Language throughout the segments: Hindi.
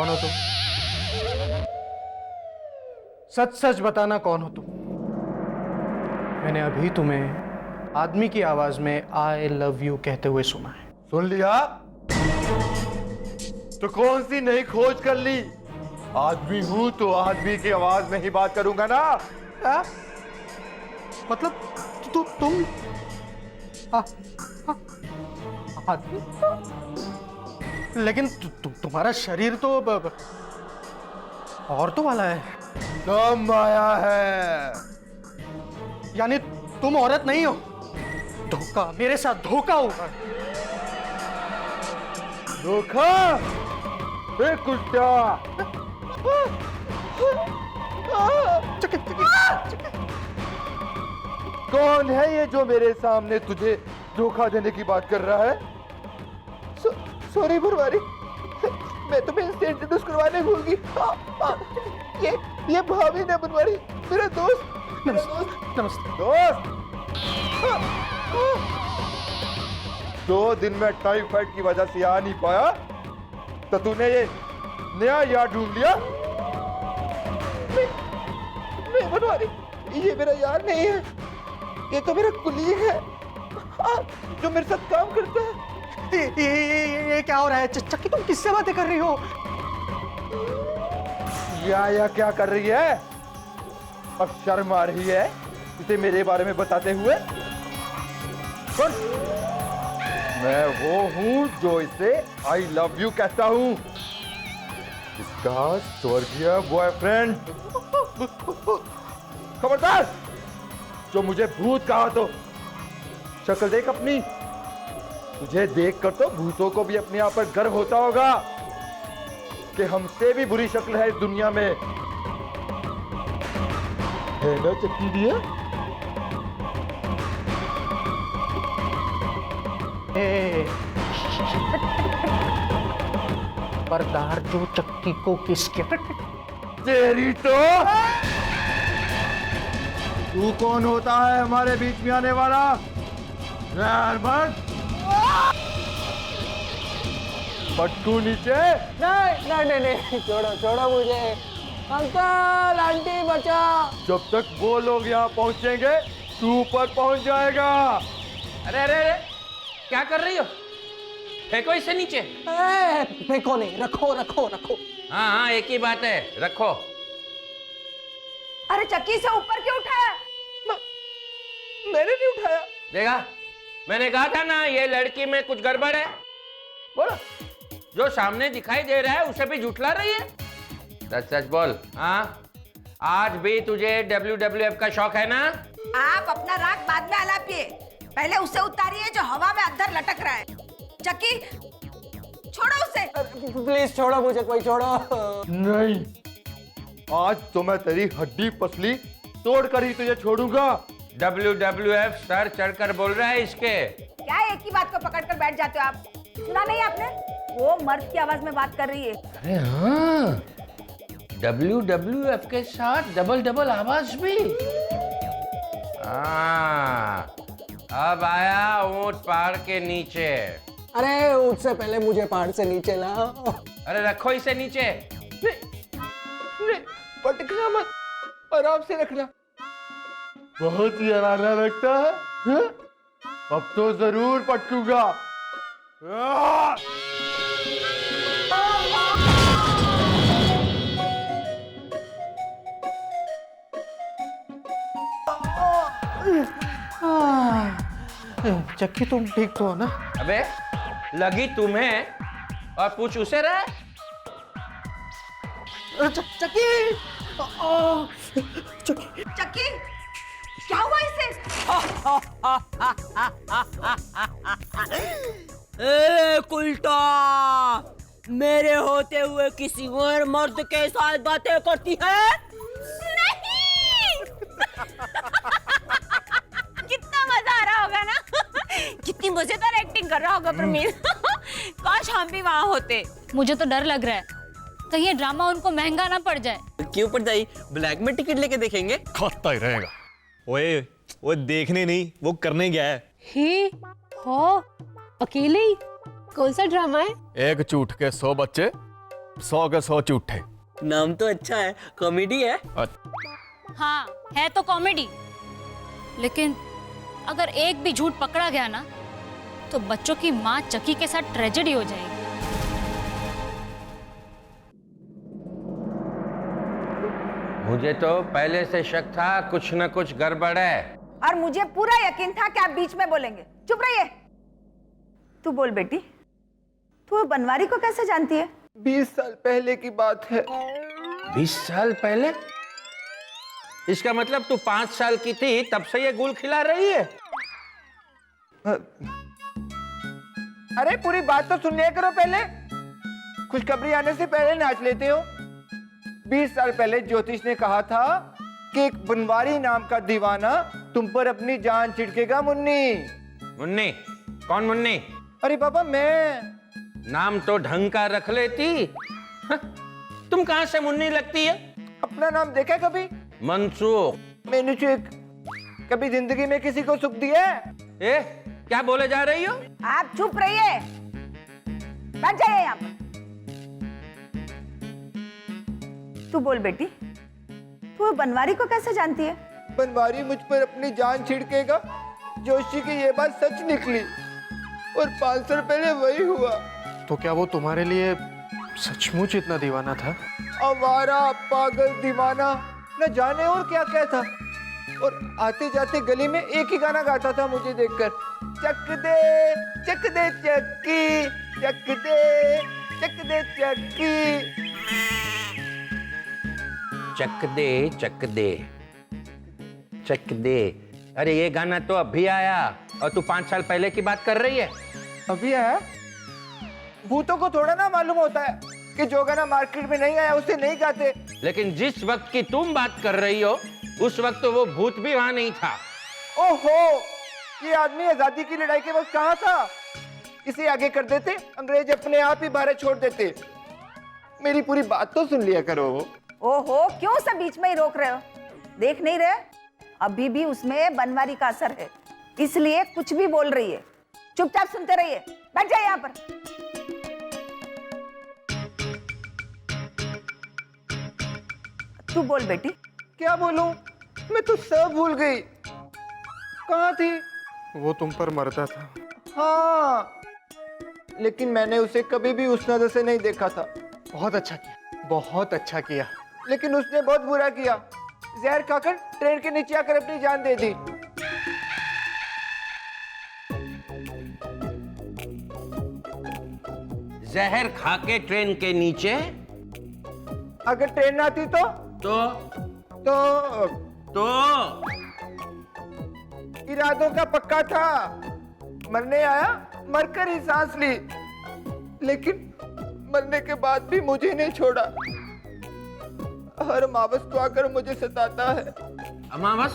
कौन हो तुम? सच सच बताना कौन हो तुम? मैंने अभी तुम्हें आदमी की आवाज में आई लव यू कहते हुए सुना है। सुन लिया? तो कौन सी नई खोज कर ली? आदमी हूं तो आदमी की आवाज में ही बात करूंगा ना। आ? मतलब तुम आदमी? लेकिन तुम्हारा शरीर तो औरतों वाला है। दम आया है। यानी तुम औरत नहीं हो? धोखा, मेरे साथ धोखा हुआ। धोखा? कुत्ता! कौन है ये जो मेरे सामने तुझे धोखा देने की बात कर रहा है? सॉरी भरवारी, मैं तुम्हें इससे इंट्रोड्यूस करवाने भूल गई। ये भाभी ने बनवारी, मेरा दोस्त। नमस्ते। दोस्त, 2 दिन में टाइफाइड की वजह से आ नहीं पाया तो तूने ये नया यार ढूंढ लिया? नहीं बनवारी, ये मेरा यार नहीं है, ये तो मेरा कुलीग है जो मेरे साथ काम करता है। ये क्या हो रहा है? चक्की तुम किससे बातें कर रही हो? या क्या कर रही है? अब शर्म आ रही है इसे मेरे बारे में बताते हुए? सुन, मैं वो हूं जो इसे आई लव यू कहता हूं, इसका स्वर्गीय बॉयफ्रेंड। खबरदार, जो मुझे भूत कहा तो शक्ल देख अपनी। तुझे देखकर तो भूतों को भी अपने आप पर गर्व होता होगा कि हमसे भी बुरी शक्ल है इस दुनिया में, है ना चक्की दिया? बरदार जो चक्की को किसके? तेरी तो! तू कौन होता है हमारे बीच में आने वाला? पट्टू नीचे। नहीं, छोड़ो मुझे। अंकल आंटी बचा। जब तक वो लोग यहाँ पहुँचेंगे तू ऊपर पहुँच जाएगा। अरे क्या कर रही हो? फेंको इसे नीचे। फेंको नहीं, रखो। हाँ, एक ही बात है, रखो। अरे चक्की से ऊपर क्यों उठाया? मैंने नहीं उठाया। देखा, मैंने कहा था ना ये लड़की में कुछ गड़बड़ है। बोलो, जो सामने दिखाई दे रहा है उसे भी झुठला रही है। सच सच बोल। हाँ, आज भी तुझे WWF का शौक है ना? आप अपना राग बाद में आलापिए, पहले उसे उतारिए जो हवा में अंदर लटक रहा है। चक्की, छोड़ो उसे। प्लीज छोड़ो मुझे, कोई छोड़ो। नहीं, आज तो मैं तेरी हड्डी पसली तोड़ कर ही तुझे छोड़ूंगा। WWF सर चढ़कर बोल रहा है इसके। क्या एक ही बात को पकड़कर बैठ जाते हो आप? सुना नहीं आपने? वो मर्द की आवाज में बात कर रही है। अरे हाँ, WWF के साथ डबल आवाज भी। हाँ, अब आया ऊंट पहाड़ के नीचे। अरे ऊंट से पहले मुझे पहाड़ से नीचे लाओ। अरे रखो इसे नीचे। नहीं, पटकना मत, आराम से रखना। बहुत ही डरावना लगता है, हैं? अब तो जरूर पटकूंगा। चक्की तुम ठीक तो हो ना? अबे लगी तुम्हें और पूछ उसे रहा है। चक्की! चक्की, क्या हुआ इसे? उल्टा मेरे होते हुए किसी और मर्द के साथ बातें करती है? नहीं! कितना मजा आ रहा होगा ना? कितनी मजेदार एक्टिंग कर रहा होगा प्रमील। काश हम भी वहाँ होते। मुझे तो डर लग रहा है, कहीं ये ड्रामा उनको महंगा ना पड़ जाए। क्यों पड़ जाए? ब्लैक में टिकट लेके देखेंगे। खाता ही रहेगा। ओए, वो देखने नहीं, वो करने गया है। ही हो, अकेले ही? कौन सा ड्रामा है? एक झूठ के 100 बच्चे 100 के 100 झूठे। नाम तो अच्छा है, कॉमेडी है। हाँ है तो कॉमेडी, लेकिन अगर एक भी झूठ पकड़ा गया ना तो बच्चों की माँ चकी के साथ ट्रेजेडी हो जाएगी। मुझे तो पहले से शक था कुछ न कुछ गड़बड़ है। और मुझे पूरा यकीन था कि आप बीच में बोलेंगे। चुप रहिए। तू बोल बेटी, तू बनवारी को कैसे जानती है? 20 साल पहले की बात है। 20 साल पहले? इसका मतलब तू 5 साल की थी तब से ये गुल खिला रही है? अरे पूरी बात तो सुन लिया करो पहले। खुशखबरी आने से पहले नाच लेते हो। 20 साल पहले ज्योतिष ने कहा था कि एक बनवारी नाम का दीवाना तुम पर अपनी जान छिड़केगा मुन्नी। मुन्नी? कौन मुन्नी? अरे बाबा मैं। नाम तो ढंग का रख लेती। हाँ, तुम कहां से मुन्नी लगती है? अपना नाम देखा कभी? मंसूख। मैंने कभी जिंदगी में किसी को सुख दिया है? ए, क्या बोले जा रही हो? आप चुप रहिए, बैठ जाइए यहाँ पर। तू बोल बेटी, तू बनवारी को कैसे जानती है? बनवारी मुझ पर अपनी जान छिड़केगा, जोशी की ये बात सच निकली और 5 साल पहले वही हुआ। तो क्या वो तुम्हारे लिए सचमुच इतना दीवाना था? आवारा, पागल, दीवाना, न जाने और क्या क्या था। और आते जाते गली में एक ही गाना गाता था मुझे देखकर, चक दे चक्की, चक दे चक्की। चक दे चक दे चक दे। अरे ये गाना तो अभी आया और तू 5 साल पहले की बात कर रही है? अभी आया? भूतों को थोड़ा ना मालूम होता है कि जो गाना मार्केट में नहीं आया उसे नहीं गाते। लेकिन जिस वक्त की तुम बात कर रही हो उस वक्त तो वो भूत भी वहां नहीं था। ओहो, ये आदमी आजादी की लड़ाई के वक्त कहाँ था? इसे आगे कर देते, अंग्रेज अपने आप ही भारत छोड़ देते। मेरी पूरी बात तो सुन लिया करो। ओहो, क्यों सब बीच में ही रोक रहे हो? देख नहीं रहे? अभी भी उसमें बनवारी का असर है, इसलिए कुछ भी बोल रही है। चुपचाप सुनते रहिए, बैठ जाइए यहाँ पर। तू बोल बेटी। क्या बोलूं? मैं तो सब भूल गई। कहाँ थी? वो तुम पर मरता था। हाँ, लेकिन मैंने उसे कभी भी उस नजर से नहीं देखा था। बहुत अच्छा किया, बहुत अच्छा किया। लेकिन उसने बहुत बुरा किया, जहर खाकर ट्रेन के नीचे आकर अपनी जान दे दी। जहर खा के ट्रेन के नीचे? अगर ट्रेन ना आती तो इरादों का पक्का था। मरने आया, मरकर ही सांस ली, लेकिन मरने के बाद भी मुझे नहीं छोड़ा। हर अमावस को आकर मुझे सताता है। अमावस?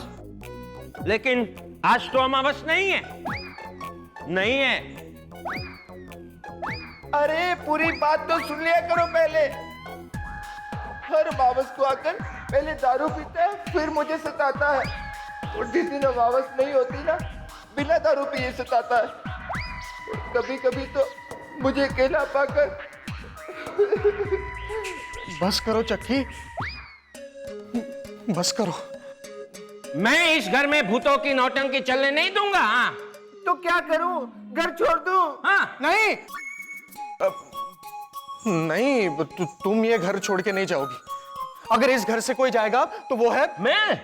लेकिन आज तो अमावस नहीं है। नहीं है। अरे पूरी बात तो सुन लिया करो पहले। हर अमावस को आकर पहले दारू पीता है, फिर मुझे सताता है। और जिस दिन अमावस नहीं होती ना, बिना दारू पिए सताता है। कभी कभी तो मुझे अकेला पाकर। बस करो चक्की, बस करो। मैं इस घर में भूतों की नौटंकी चलने नहीं दूंगा। हाँ? तो क्या करूं? घर छोड़ दूं? हाँ? नहीं नहीं, तुम ये घर छोड़ के नहीं जाओगी। अगर इस घर से कोई जाएगा तो वो है मैं।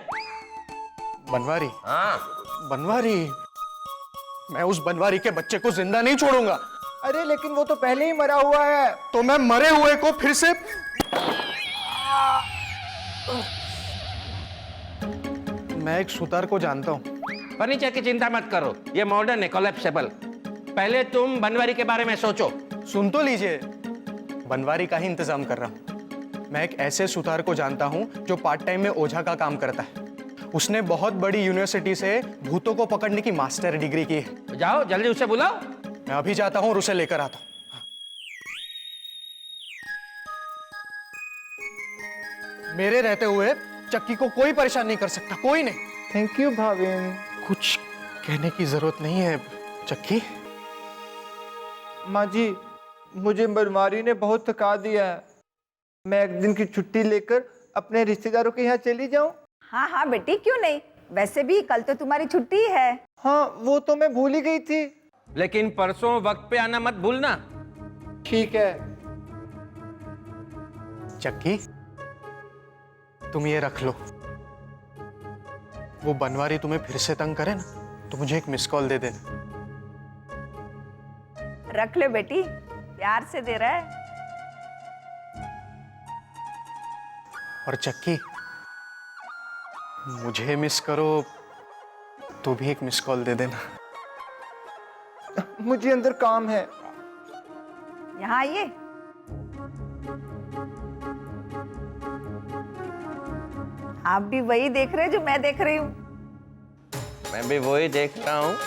बनवारी। हाँ। बनवारी। मैं उस बनवारी के बच्चे को जिंदा नहीं छोड़ूंगा। अरे लेकिन वो तो पहले ही मरा हुआ है। तो मैं मरे हुए को फिर से। मैं एक सुतार को जानता हूं। फर्नीचर की चिंता मत करो, ये मॉडर्न है, कोलैप्सेबल। पहले तुम बनवारी के बारे में सोचो। सुन तो लीजिए, बनवारी का ही इंतजाम कर रहा हूं। मैं एक ऐसे सुतार को जानता हूं जो पार्ट टाइम में ओझा का काम करता है। उसने बहुत बड़ी यूनिवर्सिटी से भूतों को पकड़ने की मास्टर डिग्री की है। जाओ जल्दी उसे बुलाओ। मैं अभी जाता हूं और उसे लेकर आता हूं। मेरे रहते हुए चक्की को कोई परेशान नहीं कर सकता, कोई नहीं। Thank you Bhavin. कुछ कहने की जरूरत नहीं है चक्की। माँ जी, मुझे बनवारी ने बहुत थका दिया है। मैं एक दिन की छुट्टी लेकर अपने रिश्तेदारों के यहाँ चली जाऊँ? हाँ हाँ बेटी, क्यों नहीं। वैसे भी कल तो तुम्हारी छुट्टी है। हाँ, वो तो मैं भूल ही गई थी। लेकिन परसों वक्त पे आना मत भूलना। ठीक है। चक्की, तुम ये रख लो। वो बनवारी तुम्हें फिर से तंग करे ना तो मुझे एक मिस कॉल दे देना। रख ले बेटी, प्यार से दे रहा है। और चक्की, मुझे मिस करो तो भी एक मिस कॉल दे देना। मुझे अंदर काम है। यहाँ आइए। आप भी वही देख रहे हैं जो मैं देख रही हूँ। मैं भी वही देख रहा हूँ,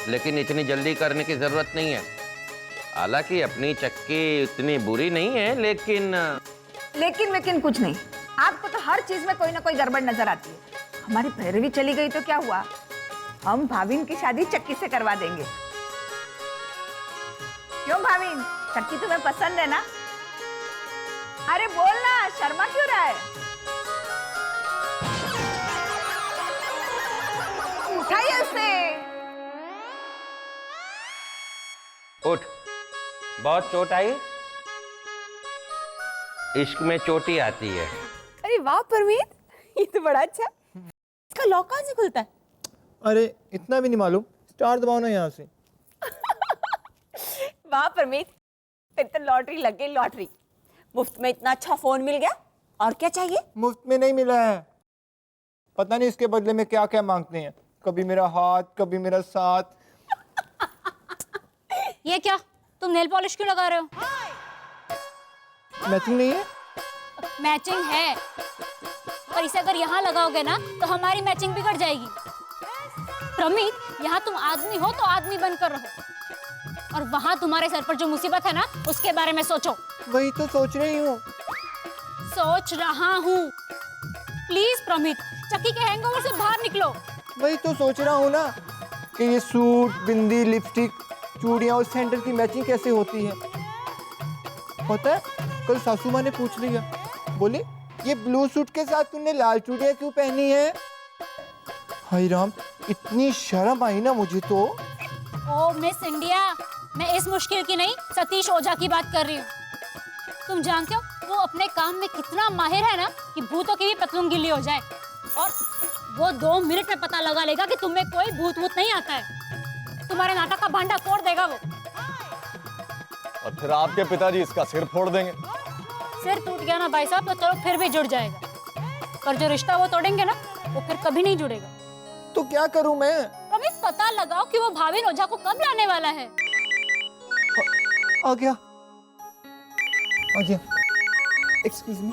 लेकिन इतनी जल्दी करने की जरूरत नहीं है। हालांकि अपनी चक्की इतनी बुरी नहीं है, लेकिन कुछ नहीं। आपको तो हर चीज में कोई ना कोई गड़बड़ नजर आती है। हमारी भैरवी चली गई तो क्या हुआ, हम भाविन की शादी चक्की से करवा देंगे। क्यों भाविन, चक्की तुम्हें पसंद है ना? अरे बोलना, शर्मा क्यों रहा है? उठाइए उसे। उठ। बहुत चोट आई? इश्क में चोटी आती है। अरे वाह परमीत, ये तो बड़ा अच्छा। इसका लॉक कहाँ से खुलता है? अरे इतना भी नहीं मालूम, स्टार दबाओ ना यहाँ से। वाह परमीत, फिर तो लॉटरी लग गई, लॉटरी। मुफ्त में इतना अच्छा फोन मिल गया, और क्या चाहिए? मुफ्त में नहीं मिला है, पता नहीं इसके बदले में क्या क्या मांगते हैं। कभी मेरा हाथ, कभी मेरा साथ। ये क्या, तुम नेल पॉलिश क्यों लगा रहे हो? मैचिंग नहीं है? मैचिंग है, पर इसे अगर यहाँ लगाओगे ना तो हमारी मैचिंग बिगड़ जाएगी। प्रमीत, यहाँ तुम आदमी हो तो आदमी बनकर रहो, और वहाँ तुम्हारे सर पर जो मुसीबत है ना उसके बारे में सोचो। वही तो सोच रही हूँ। सोच रहा हूँ। प्लीज प्रमीत, चक्की के हैंगओवर से बाहर निकलो। वही तो सोच रहा हूँ ना कि ये सूट, बिंदी, लिपस्टिक, चूड़ियाँ और सैंडल की मैचिंग कैसे होती है। पता है, कल सासू माँ ने पूछ लिया, बोली ये ब्लू सूट के साथ तूने लाल चूड़ियाँ क्यों पहनी है? हाय राम, इतनी शर्म आई ना मुझे तो। ओ मिस इंडिया, मैं इस मुश्किल की नहीं, सतीश ओझा की बात कर रही हूँ। तुम जानते हो वो अपने काम में कितना माहिर है ना कि भूतों की भी पतलून गिल्ली हो जाए, और वो 2 मिनट में पता लगा लेगा कि तुम्हें कोई भूत वूत नहीं आता है। तुम्हारे नाटक का भांडा फोड़ देगा वो। और फिर आपके पिताजी इसका सिर फोड़ देंगे। सिर टूट गया ना भाई साहब तो चलो फिर भी जुड़ जाएगा, पर जो रिश्ता वो तोड़ेंगे ना वो फिर कभी नहीं जुड़ेगा। तो क्या करूं मैं? रमेश, पता लगाओ कि वो भाविन ओझा को कब लाने वाला है। आ गया, आ गया। Excuse me.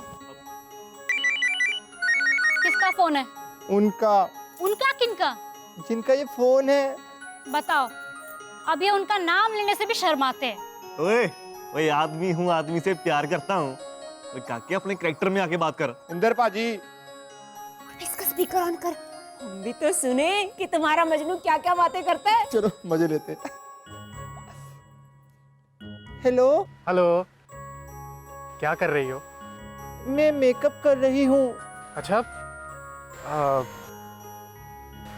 किसका फोन है? उनका। उनका किनका? जिनका ये फोन है। बताओ, अब ये उनका नाम लेने से भी शर्माते हैं। ओए, ओए आदमी हूँ, आदमी से प्यार करता हूँ। काके अपने कैरेक्टर में आके बात कर। इंदर पाजी। इसका स्पीकर ऑन कर, हम भी तो सुने कि तुम्हारा मजनू क्या क्या बातें करता है। चलो मजे लेते हैं। हेलो। हेलो, क्या कर रही हो? मैं मेकअप कर रही हूँ। अच्छा,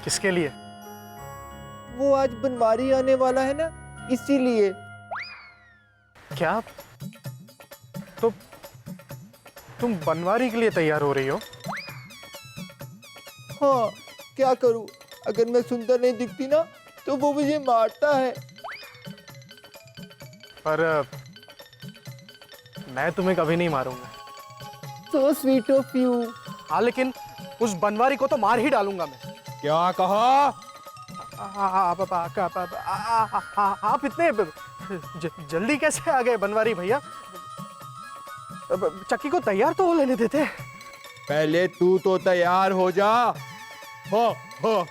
किसके लिए? वो आज बनवारी आने वाला है ना, इसीलिए। क्या? तो तुम बनवारी के लिए तैयार हो रही हो? हाँ, क्या करूँ, अगर मैं सुंदर नहीं दिखती ना तो वो मुझे मारता है। पर मैं तुम्हें कभी नहीं मारूंगा। So sweet of you। हाँ, लेकिन उस बनवारी को तो मार ही डालूंगा मैं। क्या कहा? आप इतने जल्दी कैसे आ गए बनवारी भैया? चक्की को तैयार तो हो लेने देते। पहले तू तो तैयार हो जा। हो हो।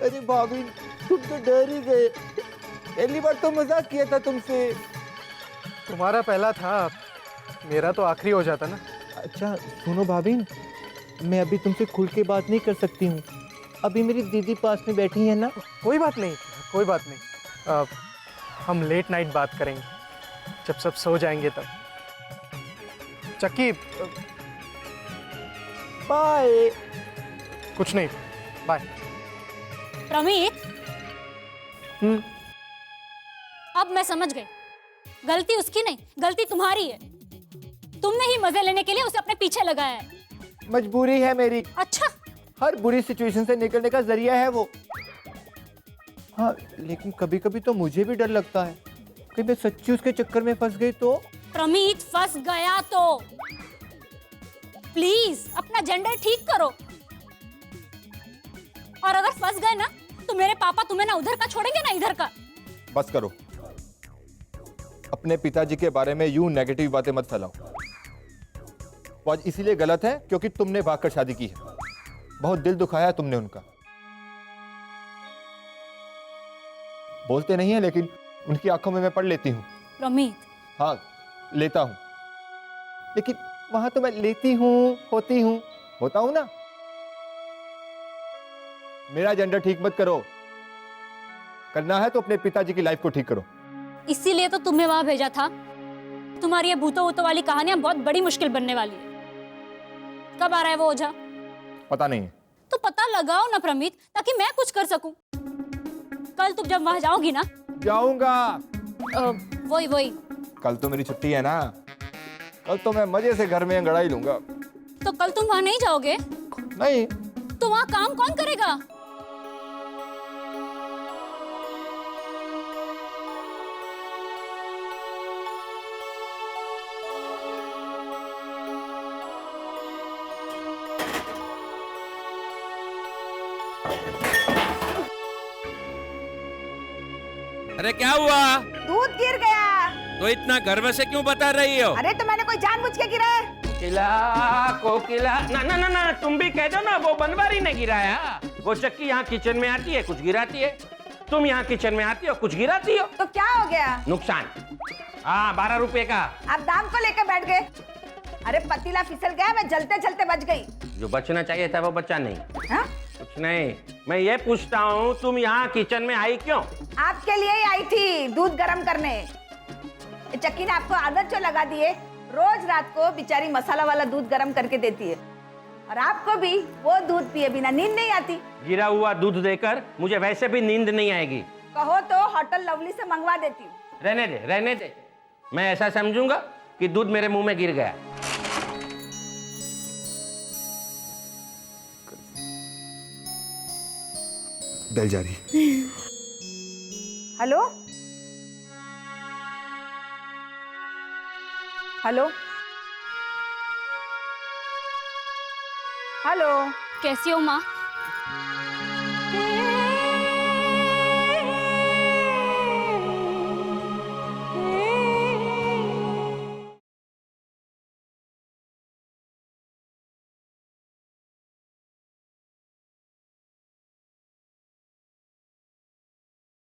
अरे भाभी, तुम तो डर ही गए। पहली बार तो मजाक किया था तुमसे। तुम्हारा पहला था, मेरा तो आखिरी हो जाता ना। अच्छा सुनो भाभी, मैं अभी तुमसे खुल के बात नहीं कर सकती हूँ। अभी मेरी दीदी पास में बैठी है ना। कोई बात नहीं, कोई बात नहीं। हम लेट नाइट बात करेंगे, जब सब सो जाएंगे तब। चक्की बाय। कुछ नहीं, बाय। प्रमीत, अब मैं समझ गई, गलती उसकी नहीं, गलती तुम्हारी है। तुमने ही मजे लेने के लिए उसे अपने पीछे लगाया है। मजबूरी है मेरी, अच्छा, हर बुरी सिचुएशन से निकलने का जरिया है वो। हाँ, लेकिन कभी कभी तो मुझे भी डर लगता है कि मैं सच्ची उसके चक्कर में फंस गई तो। प्रमीत फंस गया तो प्लीज अपना जेंडर ठीक करो। और अगर फंस गए ना तो मेरे पापा तुम्हें ना उधर का छोड़ेंगे ना इधर का। बस करो, अपने पिताजी के बारे में यूं नेगेटिव बातें मत फैलाओ। वो आज इसीलिए गलत है क्योंकि तुमने भागकर शादी की है। बहुत दिल दुखाया है तुमने उनका। बोलते नहीं है लेकिन उनकी आंखों में मैं पढ़ लेती हूँ। प्रमीत, हाँ, लेता हूँ, लेकिन वहां तो मैं लेती हूँ, होती हूँ, होता हूँ ना। मेरा जेंडर ठीक मत करो। करना है तो अपने पिताजी की लाइफ को ठीक करो। इसीलिए तो तुम्हें वहां भेजा था। तुम्हारी ये भूतों वूतों वाली कहानियां बहुत बड़ी मुश्किल बनने वाली है। कब आ रहा है वो ओझा? पता नहीं है। तो पता लगाओ ना प्रमीत, ताकि मैं कुछ कर सकूं। कल तुम जब वहां जाओगी ना। जाऊंगा। वही वही। कल तो मेरी छुट्टी है ना, कल तो मैं मजे से घर में अंगड़ाई लूंगा। तो कल तुम वहां नहीं जाओगे? नहीं। तो वहां काम कौन करेगा? अरे क्या हुआ? दूध गिर गया। तो इतना गर्व से क्यों बता रही हो? अरे तो मैंने कोई जानबूझ के गिरा है। कोकिला, कोकिला, ना ना ना ना, तुम भी कह दो ना, वो बनवारी ने गिराया। वो चक्की यहाँ किचन में आती है, कुछ गिराती है। तुम यहाँ किचन में आती हो, कुछ गिराती हो। तो क्या हो गया? नुकसान। हाँ, 12 रुपए का। आप दाम को लेकर बैठ गए। अरे पतीला फिसल गया, मैं जलते जलते बच गई। जो बचना चाहिए था वो बचा नहीं। हाँ? कुछ नहीं, मैं ये पूछता हूँ तुम यहाँ किचन में आई क्यों? आपके लिए ही आई थी, दूध गर्म करने। चक्की ने आपको आदत जो लगा दी है, रोज रात को बेचारी मसाला वाला दूध गर्म करके देती है, और आपको भी वो दूध पिए बिना नींद नहीं आती। गिरा हुआ दूध देकर मुझे वैसे भी नींद नहीं आएगी। कहो तो होटल लवली से मंगवा देती हूँ। रहने दे, रहने दे। मैं ऐसा समझूंगा कि दूध मेरे मुंह में गिर गया। बेल जा रही। Hello hello hello. कैसी हो माँ?